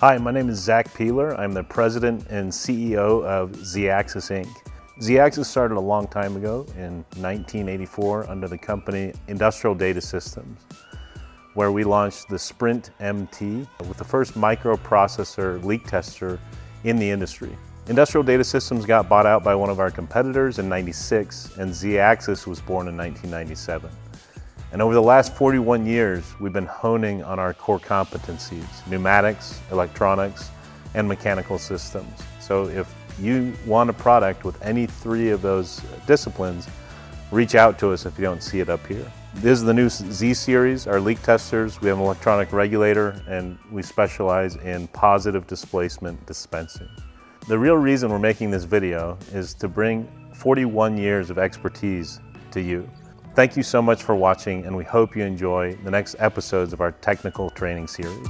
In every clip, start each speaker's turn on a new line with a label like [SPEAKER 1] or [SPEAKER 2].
[SPEAKER 1] Hi, my name is Zach Peeler. I'm the president and CEO of Zaxis Inc. Zaxis started a long time ago in 1984 under the company Industrial Data Systems, where we launched the Sprint MT with the first microprocessor leak tester in the industry. Industrial Data Systems got bought out by one of our competitors in '96, and Zaxis was born in 1997. And over the last 41 years, we've been honing on our core competencies: pneumatics, electronics, and mechanical systems. So if you want a product with any three of those disciplines, reach out to us if you don't see it up here. This is the new Z series, our leak testers. We have an electronic regulator, and we specialize in positive displacement dispensing. The real reason we're making this video is to bring 41 years of expertise to you. Thank you so much for watching, and we hope you enjoy the next episodes of our technical training series.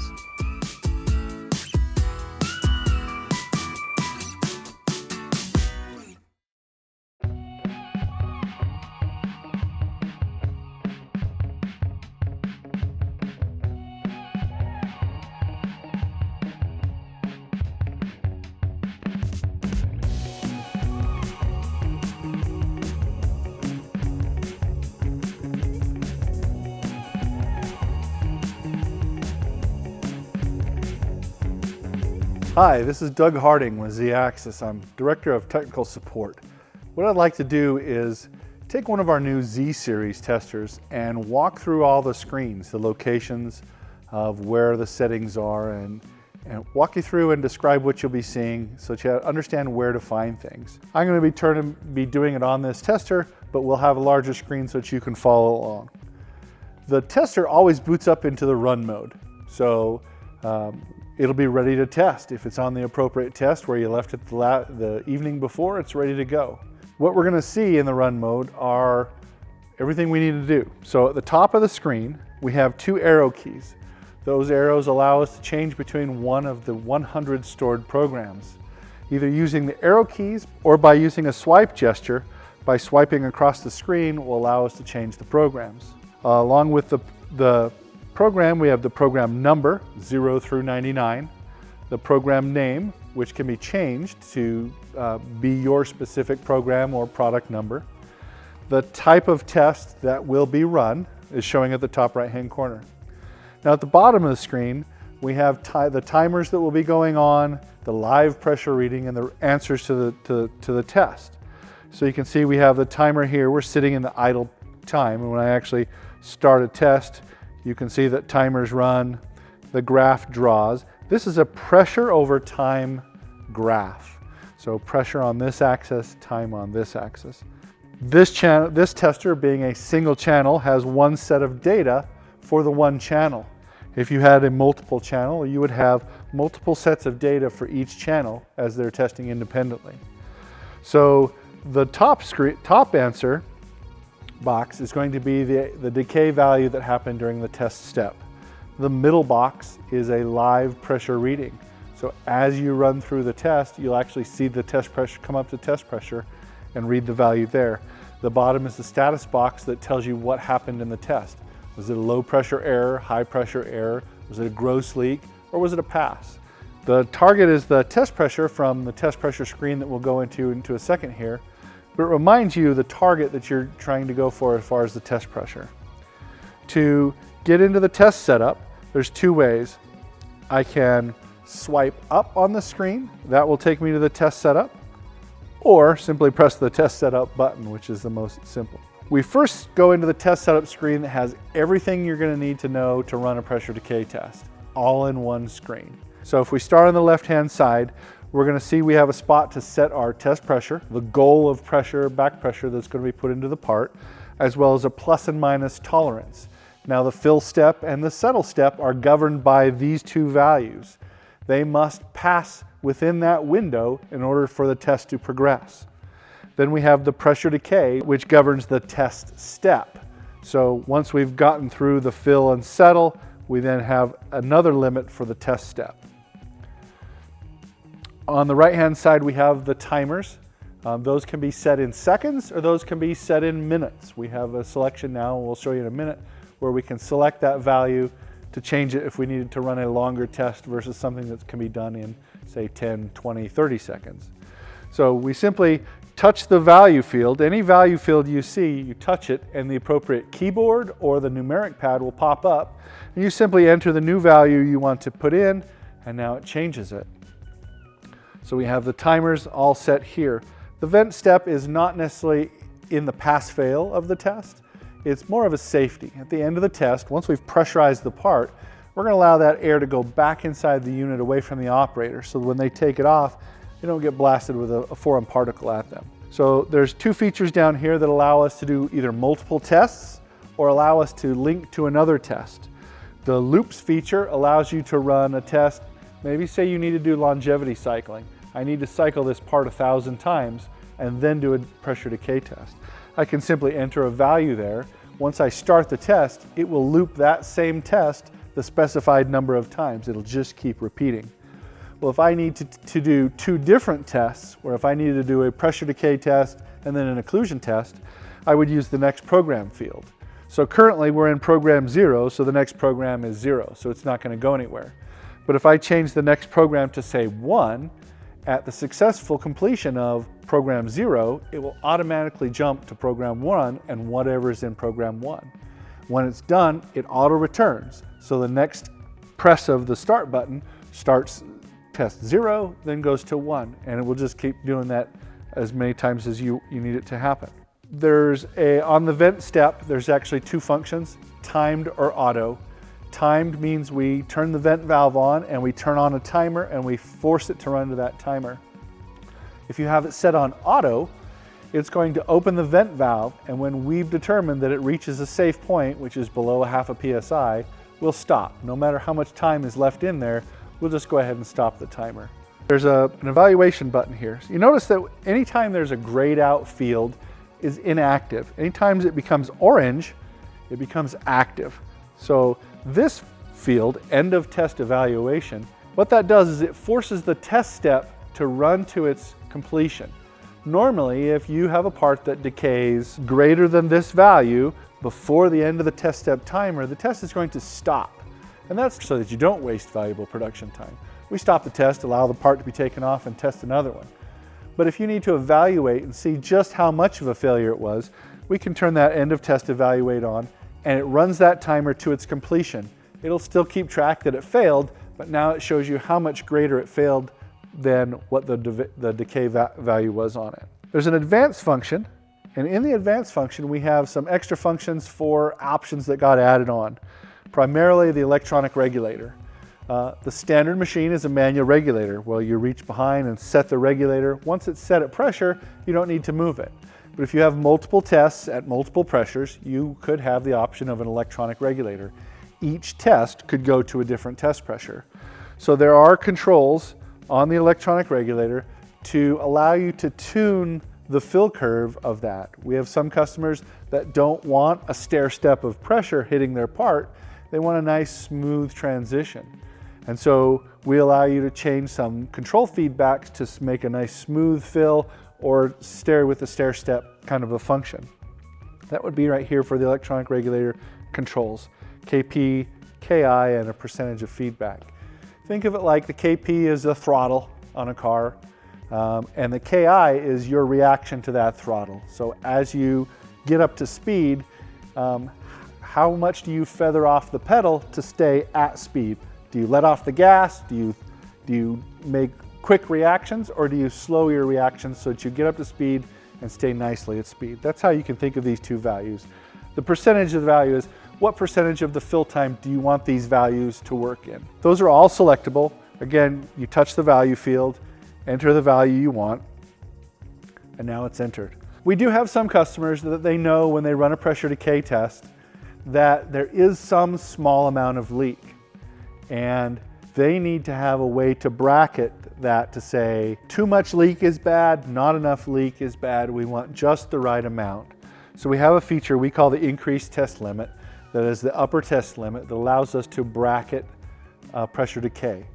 [SPEAKER 2] Hi, this is Doug Harding with Zaxis. I'm Director of Technical Support. What I'd like to do is take one of our new Z series testers and walk through all the screens, the locations of where the settings are, and walk you through and describe what you'll be seeing so that you understand where to find things. I'm going to be doing it on this tester, but we'll have a larger screen so that you can follow along. The tester always boots up into the run mode. So it'll be ready to test. If it's on the appropriate test where you left it the evening before, it's ready to go. What we're going to see in the run mode are everything we need to do. So at the top of the screen, we have two arrow keys. Those arrows allow us to change between one of the 100 stored programs, either using the arrow keys or by using a swipe gesture. By swiping across the screen will allow us to change the programs. Along with the program, we have the program number, 0 through 99, the program name, which can be changed to be your specific program or product number. The type of test that will be run is showing at the top right-hand corner. Now at the bottom of the screen, we have the timers that will be going on, the live pressure reading, and the answers to the test. So you can see we have the timer here. We're sitting in the idle time, and when I actually start a test, you can see that timers run, the graph draws. This is a pressure over time graph. So pressure on this axis, time on this axis. This tester, being a single channel, has one set of data for the one channel. If you had a multiple channel, you would have multiple sets of data for each channel as they're testing independently. So the top answer box is going to be the decay value that happened during the test step. The middle box is a live pressure reading. So as you run through the test, you'll actually see the test pressure come up to test pressure and read the value there. The bottom is the status box that tells you what happened in the test. Was it a low pressure error, high pressure error? Was it a gross leak, or was it a pass? The target is the test pressure from the test pressure screen that we'll go into a second here. But it reminds you the target that you're trying to go for as far as the test pressure. To get into the test setup, there's two ways. I can swipe up on the screen, that will take me to the test setup, or simply press the test setup button, which is the most simple. We first go into the test setup screen that has everything you're going to need to know to run a pressure decay test, all in one screen. So if we start on the left-hand side, we're going to see we have a spot to set our test pressure, the goal of pressure, back pressure that's going to be put into the part, as well as a plus and minus tolerance. Now the fill step and the settle step are governed by these two values. They must pass within that window in order for the test to progress. Then we have the pressure decay, which governs the test step. So once we've gotten through the fill and settle, we then have another limit for the test step. On the right-hand side, we have the timers. Those can be set in seconds or those can be set in minutes. We have a selection now, and we'll show you in a minute, where we can select that value to change it if we needed to run a longer test versus something that can be done in, say, 10, 20, 30 seconds. So we simply touch the value field. Any value field you see, you touch it, and the appropriate keyboard or the numeric pad will pop up. And you simply enter the new value you want to put in, and now it changes it. So we have the timers all set here. The vent step is not necessarily in the pass-fail of the test. It's more of a safety. At the end of the test, once we've pressurized the part, we're going to allow that air to go back inside the unit away from the operator, so when they take it off, they don't get blasted with a foreign particle at them. So there's two features down here that allow us to do either multiple tests or allow us to link to another test. The loops feature allows you to run a test. Maybe say you need to do longevity cycling. I need to cycle this part 1,000 times and then do a pressure decay test. I can simply enter a value there. Once I start the test, it will loop that same test the specified number of times. It'll just keep repeating. Well, if I need to do two different tests, or if I needed to do a pressure decay test and then an occlusion test, I would use the next program field. So currently we're in program 0, so the next program is 0, so it's not going to go anywhere. But if I change the next program to say 1, at the successful completion of program 0, it will automatically jump to program 1 and whatever's in program 1. When it's done, it auto returns. So the next press of the start button starts test 0, then goes to 1, and it will just keep doing that as many times as you need it to happen. On the vent step, there's actually two functions, timed or auto. Timed means we turn the vent valve on and we turn on a timer and we force it to run to that timer. If you have it set on auto, it's going to open the vent valve, and when we've determined that it reaches a safe point, which is below 0.5 psi, we'll stop. No matter how much time is left in there, we'll just go ahead and stop the timer. There's an evaluation button here. So you notice that anytime there's a grayed out field is inactive. Anytime it becomes orange, it becomes active. So this field, end of test evaluation, what that does is it forces the test step to run to its completion. Normally, if you have a part that decays greater than this value before the end of the test step timer, the test is going to stop. And that's so that you don't waste valuable production time. We stop the test, allow the part to be taken off, and test another one. But if you need to evaluate and see just how much of a failure it was, we can turn that end of test evaluate on, and it runs that timer to its completion. It'll still keep track that it failed, but now it shows you how much greater it failed than what the decay value was on it. There's an advanced function, and in the advanced function we have some extra functions for options that got added on, primarily the electronic regulator. The standard machine is a manual regulator. Well, you reach behind and set the regulator. Once it's set at pressure, you don't need to move it. But if you have multiple tests at multiple pressures, you could have the option of an electronic regulator. Each test could go to a different test pressure. So there are controls on the electronic regulator to allow you to tune the fill curve of that. We have some customers that don't want a stair step of pressure hitting their part. They want a nice smooth transition. And so we allow you to change some control feedbacks to make a nice smooth fill or stair with a stair step kind of a function. That would be right here for the electronic regulator controls, KP, KI, and a percentage of feedback. Think of it like the KP is the throttle on a car, and the KI is your reaction to that throttle. So as you get up to speed, how much do you feather off the pedal to stay at speed? Do you let off the gas? Do you make quick reactions, or do you slow your reactions so that you get up to speed and stay nicely at speed? That's how you can think of these two values. The percentage of the value is what percentage of the fill time do you want these values to work in? Those are all selectable. Again, you touch the value field, enter the value you want, and now it's entered. We do have some customers that they know when they run a pressure decay test that there is some small amount of leak, and they need to have a way to bracket that to say too much leak is bad, not enough leak is bad, we want just the right amount. So we have a feature we call the increased test limit that is the upper test limit that allows us to bracket pressure decay.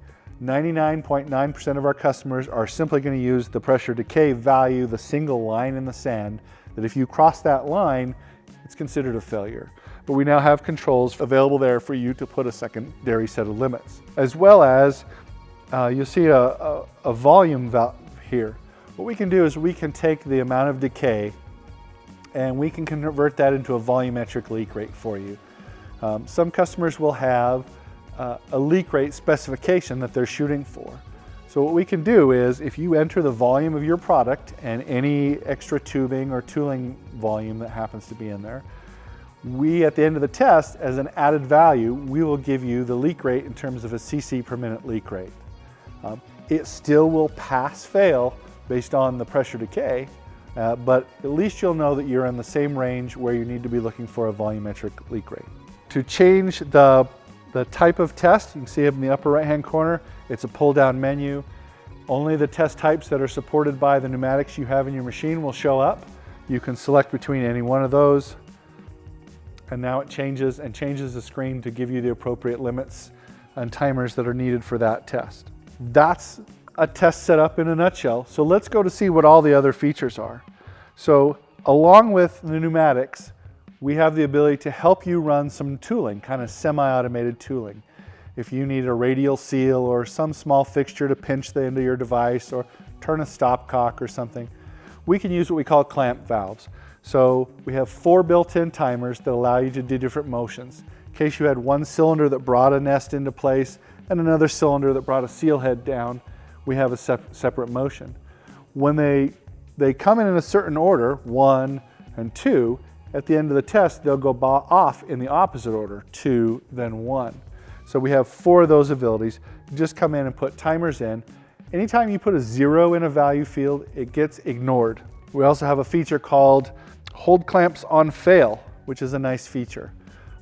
[SPEAKER 2] 99.9% of our customers are simply going to use the pressure decay value, the single line in the sand, that if you cross that line, it's considered a failure. but we now have controls available there for you to put a secondary set of limits. As well as, you'll see a volume valve here. What we can do is we can take the amount of decay and we can convert that into a volumetric leak rate for you. Some customers will have a leak rate specification that they're shooting for. So what we can do is, if you enter the volume of your product and any extra tubing or tooling volume that happens to be in there, we at the end of the test, as an added value, we will give you the leak rate in terms of a cc per minute leak rate. It still will pass-fail based on the pressure decay, but at least you'll know that you're in the same range where you need to be looking for a volumetric leak rate. To change the type of test, you can see it in the upper right-hand corner, it's a pull-down menu. Only the test types that are supported by the pneumatics you have in your machine will show up. You can select between any one of those, and now it changes the screen to give you the appropriate limits and timers that are needed for that test. That's a test setup in a nutshell. So let's go to see what all the other features are. So along with the pneumatics, we have the ability to help you run some tooling, kind of semi-automated tooling. If you need a radial seal or some small fixture to pinch the end of your device or turn a stopcock or something, we can use what we call clamp valves. So we have 4 built-in timers that allow you to do different motions. In case you had one cylinder that brought a nest into place and another cylinder that brought a seal head down, we have a separate motion. When they come in a certain order, 1 and 2, at the end of the test, they'll go off in the opposite order, 2, then 1. So we have 4 of those abilities. You just come in and put timers in. Anytime you put a 0 in a value field, it gets ignored. We also have a feature called Hold Clamps on Fail, which is a nice feature.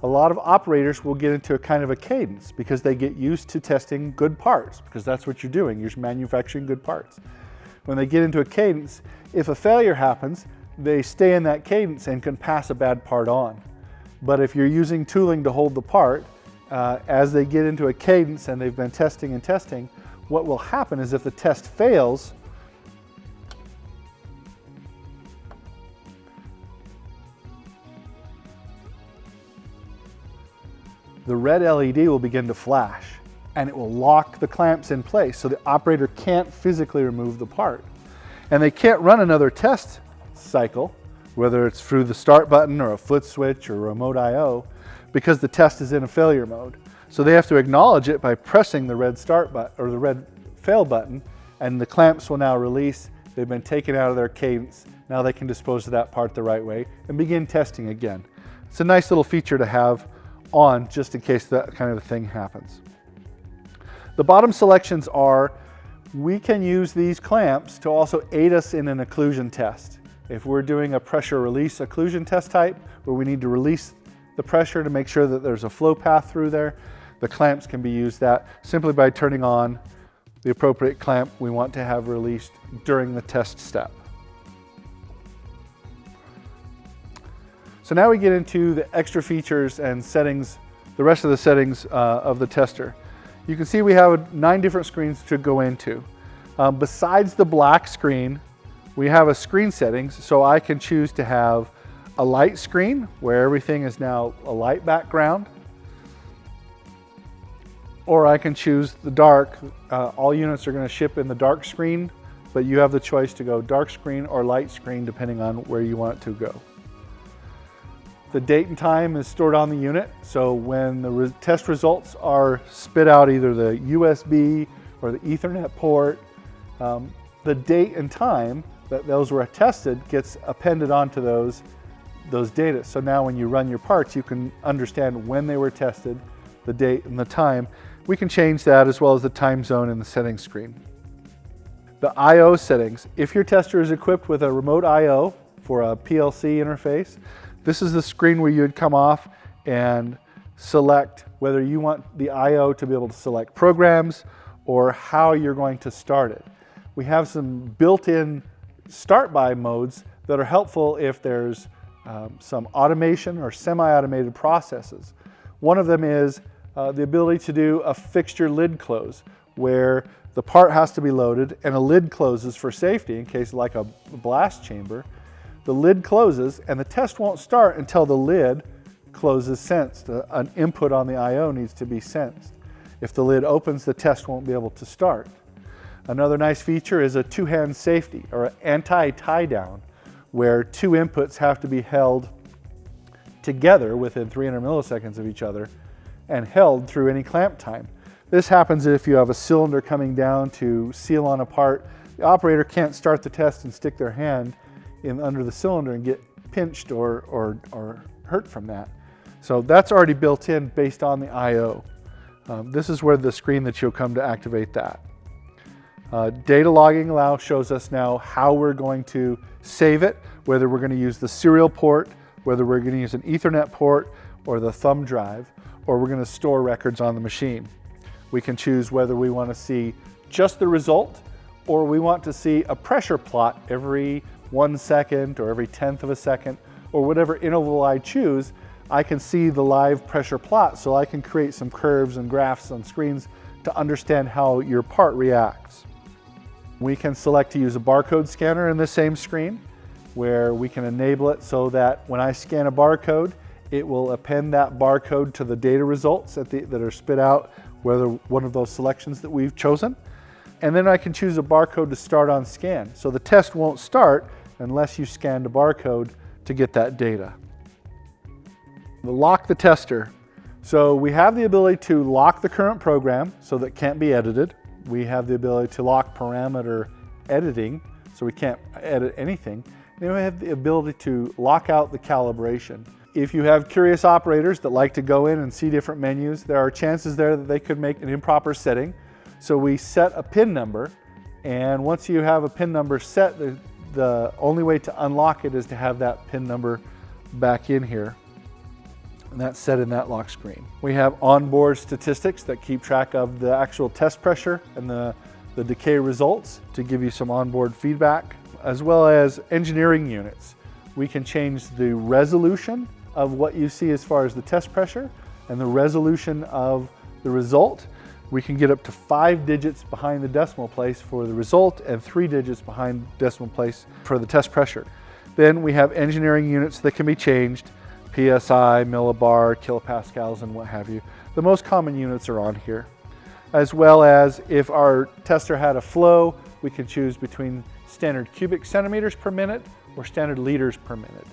[SPEAKER 2] A lot of operators will get into a kind of a cadence because they get used to testing good parts, because that's what you're doing, you're manufacturing good parts. When they get into a cadence, if a failure happens, they stay in that cadence and can pass a bad part on. But if you're using tooling to hold the part, as they get into a cadence and they've been testing and testing, what will happen is if the test fails, the red LED will begin to flash and it will lock the clamps in place so the operator can't physically remove the part. And they can't run another test cycle, whether it's through the start button or a foot switch or remote I/O, because the test is in a failure mode. So they have to acknowledge it by pressing the red start button or the red fail button, and the clamps will now release. They've been taken out of their cadence. Now they can dispose of that part the right way and begin testing again. It's a nice little feature to have on just in case that kind of a thing happens. The bottom selections are, we can use these clamps to also aid us in an occlusion test. If we're doing a pressure release occlusion test type, where we need to release the pressure to make sure that there's a flow path through there, the clamps can be used that simply by turning on the appropriate clamp we want to have released during the test step. So now we get into the extra features and settings, the rest of the settings of the tester. You can see we have 9 different screens to go into. Besides the black screen, we have a screen settings, so I can choose to have a light screen where everything is now a light background, or I can choose the dark. All units are going to ship in the dark screen, but you have the choice to go dark screen or light screen depending on where you want it to go. The date and time is stored on the unit, so when the test results are spit out either the USB or the Ethernet port, the date and time that those were tested gets appended onto those data. So now when you run your parts, you can understand when they were tested, the date and the time. We can change that as well as the time zone in the settings screen. The I/O settings. If your tester is equipped with a remote I/O for a PLC interface, this is the screen where you would come off and select whether you want the I/O to be able to select programs or how you're going to start it. We have some built-in start by modes that are helpful if there's some automation or semi-automated processes. One of them is the ability to do a fixture lid close, where the part has to be loaded and a lid closes for safety in case like a blast chamber. The lid closes and the test won't start until the lid closes sensed. An input on the I/O needs to be sensed. If the lid opens, the test won't be able to start. Another nice feature is a two-hand safety, or an anti-tie-down, where two inputs have to be held together within 300 milliseconds of each other and held through any clamp time. This happens if you have a cylinder coming down to seal on a part. The operator can't start the test and stick their hand in under the cylinder and get pinched or hurt from that. So that's already built in based on the I/O. This is where the screen that you'll come to activate that. Data logging allow shows us now how we're going to save it, whether we're going to use the serial port, whether we're going to use an Ethernet port or the thumb drive, or we're going to store records on the machine. We can choose whether we want to see just the result or we want to see a pressure plot every 1 second or every 1/10 of a second, or whatever interval I choose. I can see the live pressure plot, so I can create some curves and graphs on screens to understand how your part reacts. We can select to use a barcode scanner in the same screen, where we can enable it so that when I scan a barcode, it will append that barcode to the data results that are spit out, whether one of those selections that we've chosen. And then I can choose a barcode to start on scan. So the test won't start unless you scanned a barcode to get that data. Lock the tester. So we have the ability to lock the current program so that it can't be edited. We have the ability to lock parameter editing, so we can't edit anything. Then we have the ability to lock out the calibration. If you have curious operators that like to go in and see different menus, there are chances there that they could make an improper setting. So we set a PIN number, and once you have a PIN number set, the only way to unlock it is to have that PIN number back in here. And that's set in that lock screen. We have onboard statistics that keep track of the actual test pressure and the decay results to give you some onboard feedback, as well as engineering units. We can change the resolution of what you see as far as the test pressure and the resolution of the result. We can get up to 5 digits behind the decimal place for the result and 3 digits behind decimal place for the test pressure. Then we have engineering units that can be changed, PSI, millibar, kilopascals, and what have you. The most common units are on here. As well as if our tester had a flow, we can choose between standard cubic centimeters per minute or standard liters per minute.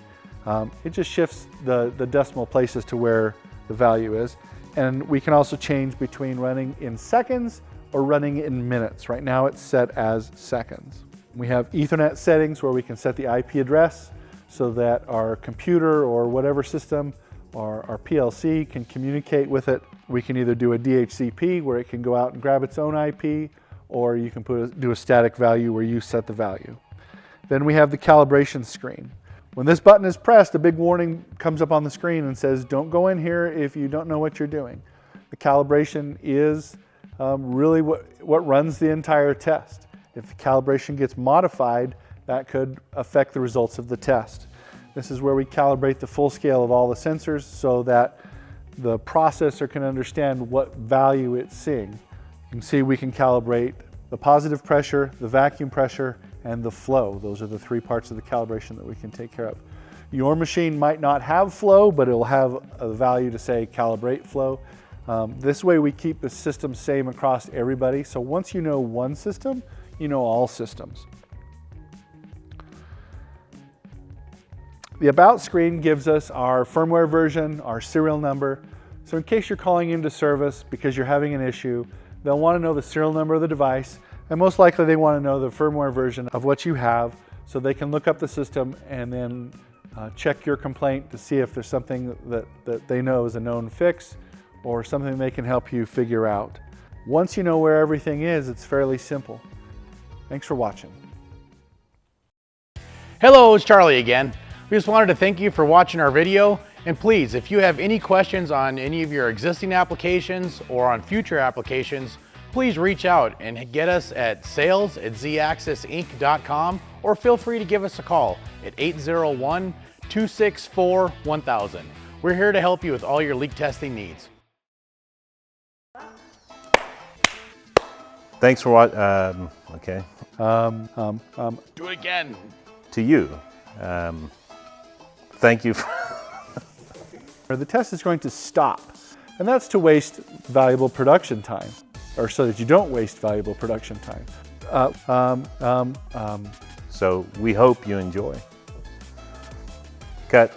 [SPEAKER 2] It just shifts the decimal places to where the value is. And we can also change between running in seconds or running in minutes. Right now it's set as seconds. We have Ethernet settings where we can set the IP address so that our computer or whatever system or our PLC can communicate with it. We can either do a DHCP where it can go out and grab its own IP, or you can do a static value where you set the value. Then we have the calibration screen. When this button is pressed, a big warning comes up on the screen and says, don't go in here if you don't know what you're doing. The calibration is really what runs the entire test. If the calibration gets modified, that could affect the results of the test. This is where we calibrate the full scale of all the sensors so that the processor can understand what value it's seeing. You can see we can calibrate the positive pressure, the vacuum pressure, and the flow. Those are the 3 parts of the calibration that we can take care of. Your machine might not have flow, but it'll have a value to say calibrate flow. This way we keep the system same across everybody. So once you know one system, you know all systems. The About screen gives us our firmware version, our serial number. So in case you're calling into service because you're having an issue, they'll want to know the serial number of the device, and most likely they want to know the firmware version of what you have so they can look up the system and then check your complaint to see if there's something that they know is a known fix or something they can help you figure out. Once you know where everything is, it's fairly simple. Thanks for watching.
[SPEAKER 3] Hello, it's Charlie again. We just wanted to thank you for watching our video, and please, if you have any questions on any of your existing applications or on future applications, please reach out and get us at sales@zaxisinc.com, or feel free to give us a call at 801-264-1000. We're here to help you with all your leak testing needs.
[SPEAKER 1] Thanks for watching. Okay.
[SPEAKER 3] Do it again.
[SPEAKER 1] To you. Thank you.
[SPEAKER 2] The test is going to stop, and that's to waste valuable production time, or so that you don't waste valuable production time.
[SPEAKER 1] So we hope you enjoy. Cut.